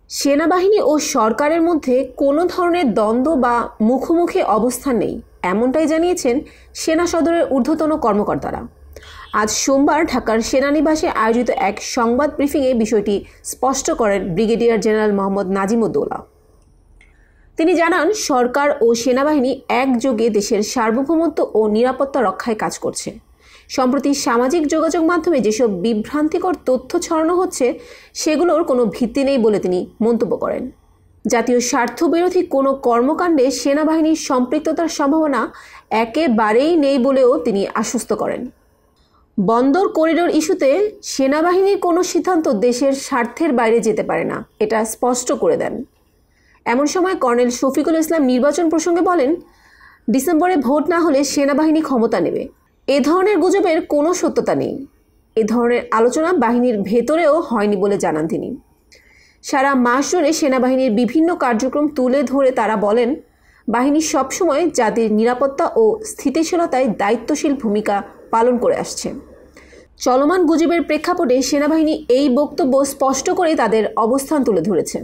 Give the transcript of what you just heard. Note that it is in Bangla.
সেনাবাহিনী ও সরকারের মধ্যে কোনো ধরনের দ্বন্দ্ব বা মুখোমুখি অবস্থান নেই, এমনটাই জানিয়েছেন সেনা সদরের ঊর্ধ্বতন কর্মকর্তারা। আজ সোমবার ঢাকার সেনানিবাসে আয়োজিত এক সংবাদ ব্রিফিংয়ে বিষয়টি স্পষ্ট করেন ব্রিগেডিয়ার জেনারেল মোহাম্মদ নাজিমুদ্দৌলা। তিনি জানান, সরকার ও সেনাবাহিনী একযোগে দেশের সার্বভৌমত্ব ও নিরাপত্তা রক্ষায় কাজ করছে। সম্প্রতি সামাজিক যোগাযোগ মাধ্যমে যেসব বিভ্রান্তিকর তথ্য ছড়ানো হচ্ছে সেগুলোর কোনো ভিত্তি নেই বলে তিনি মন্তব্য করেন। জাতীয় স্বার্থবিরোধী কোনো কর্মকাণ্ডে সেনাবাহিনীর সম্পৃক্ততার সম্ভাবনা একেবারেই নেই বলেও তিনি আশ্বস্ত করেন। বন্দর করিডোর ইস্যুতে সেনাবাহিনীর কোনো সিদ্ধান্ত দেশের স্বার্থের বাইরে যেতে পারে না, এটা স্পষ্ট করে দেন। এমন সময় কর্নেল শফিকুল ইসলাম নির্বাচন প্রসঙ্গে বলেন, ডিসেম্বরে ভোট না হলে সেনাবাহিনী ক্ষমতা নেবে। এ ধরনের গুজবের কোনো সত্যতা নেই। এ ধরনের আলোচনা বাহিনীর ভেতরেও হয়নি বলে জানান তিনি। সারা মাস জুড়ে সেনাবাহিনীর বিভিন্ন কার্যক্রম তুলে ধরে তারা বলেন, বাহিনী সবসময় জাতির নিরাপত্তা ও স্থিতিশীলতায় দায়িত্বশীল ভূমিকা পালন করে আসছে। চলমান গুজবের প্রেক্ষাপটে সেনাবাহিনী এই বক্তব্য স্পষ্ট করে তাদের অবস্থান তুলে ধরেছে।